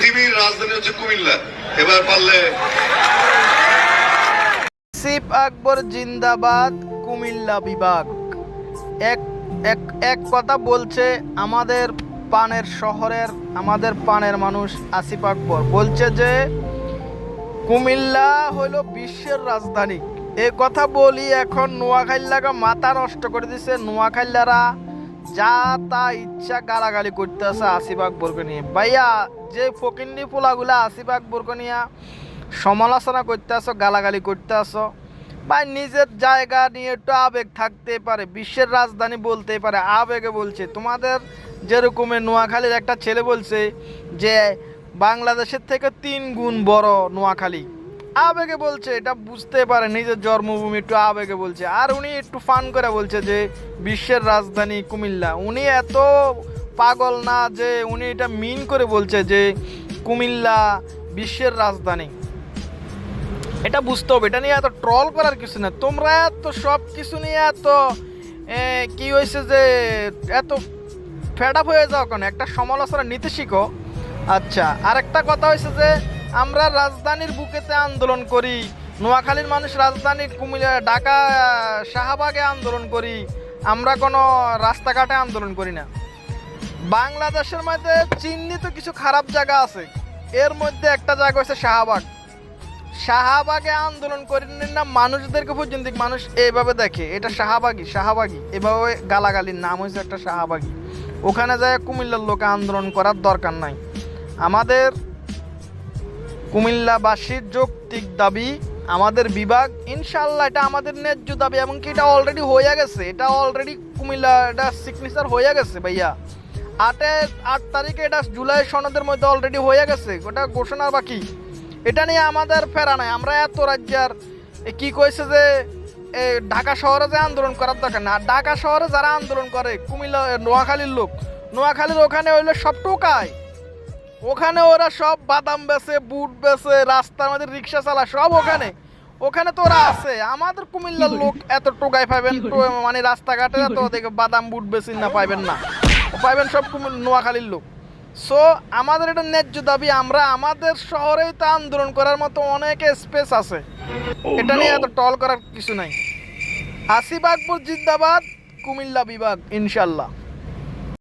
পৃথিবীর রাজধানী হচ্ছে কুমিল্লা। এবার পারলে আসিফ আকবর জিন্দাবাদ, কুমিল্লা বিভাগ। এক এক এক কথা বলছে আমাদের পানের শহরের, আমাদের পানের মানুষ আসিফ আকবর বলছে যে কুমিল্লা হলো বিশ্বের রাজধানী। এ কথা বলি এখন নোয়াখাইল্লাকে মাথা নষ্ট করে দিছে। নোয়াখাইল্লারা যা তা ইচ্ছা গালাগালি করতে আসে আসিফ আকবরকে নিয়ে। ভাইয়া, যে ফকিন্নি পোলাগুলা আসিফ আকবরকে নিয়ে সমালোচনা করতে আসো, গালাগালি করতে আসো, ভাই নিজের জায়গা নিয়ে একটু আবেগ থাকতে পারে। বিশ্বের রাজধানী বলতে পারে, আবেগে বলছে। তোমাদের যেরকমের নোয়াখালীর একটা ছেলে বলছে যে বাংলাদেশের থেকে 3 গুণ বড় নোয়াখালী, আবেগে বলছে, এটা বুঝতে পারে নিজের জন্মভূমি, একটু আবেগে বলছে। আর উনি একটু ফান করে বলছে যে বিশ্বের রাজধানী কুমিল্লা। উনি এত পাগল না যে উনি এটা মিন করে বলছে যে কুমিল্লা বিশ্বের রাজধানী। এটা বুঝতে হবে, এটা নিয়ে এত ট্রল করার কিছু না। তোমরা এত সব কিছু নিয়ে এত কি হয়েছে যে এত ফেড আপ হয়ে যাও কেন? একটা সমালোচনা নিতে শিখো। আচ্ছা, আরেকটা কথা হয়েছে যে আমরা রাজধানীর বুকেতে আন্দোলন করি, নোয়াখালীর মানুষ রাজধানী কুমিল্লা, ঢাকা, শাহবাগে আন্দোলন করি, আমরা কোনো রাস্তাঘাটে আন্দোলন করি না। বাংলাদেশের মধ্যে চিহ্নিত কিছু খারাপ জায়গা আছে, এর মধ্যে একটা জায়গা হচ্ছে শাহবাগ। শাহবাগে আন্দোলন করেন না, মানুষদেরকে পর্যন্ত মানুষ এইভাবে দেখে এটা শাহবাগী এভাবে গালাগালির নাম হয়েছে একটা শাহবাগী। ওখানে যায় কুমিল্লার লোকে আন্দোলন করার দরকার নাই। আমাদের কুমিল্লাবাসীর যৌক্তিক দাবি, আমাদের বিভাগ, ইনশাল্লাহ এটা আমাদের ন্যায্য দাবি, এবং কি এটা অলরেডি হয়ে গেছে। এটা অলরেডি কুমিল্লা এটা সিগনেচার হয়ে গেছে ভাইয়া। 8 তারিখে এটা জুলাই সনদের মধ্যে অলরেডি হয়ে গেছে, ওটা ঘোষণার বাকি। এটা নিয়ে আমাদের ফেরা নাই। আমরা এত রাজ্যের কি কইছে যে ঢাকা শহরে যে আন্দোলন করার দরকার না। ঢাকা শহরে যারা আন্দোলন করে কুমিল্লা, নোয়াখালীর লোক, নোয়াখালীর ওখানে হইলে সব টোকায়, ওখানে ওরা সব বাদাম বেচে, বুট বেচে, রাস্তার মধ্যে রিক্সা চালায়, সব ওখানে ওখানে তো ওরা আছে। আমাদের কুমিল্লার লোক এত টোকায় পাইবেন, মানে রাস্তাঘাটে এত দেখে বাদাম বুট বেশি না পাইবেন না, পাইবেন সব নোয়াখালীর লোক। সো আমাদের এটা ন্যায্য দাবি, আমরা আমাদের শহরেই তো আন্দোলন করার মতো অনেক স্পেস আছে, এটা নিয়ে এত টল করার কিছু নাই। আসিফ আকবর জিন্দাবাদ, কুমিল্লা বিভাগ ইনশাল্লাহ।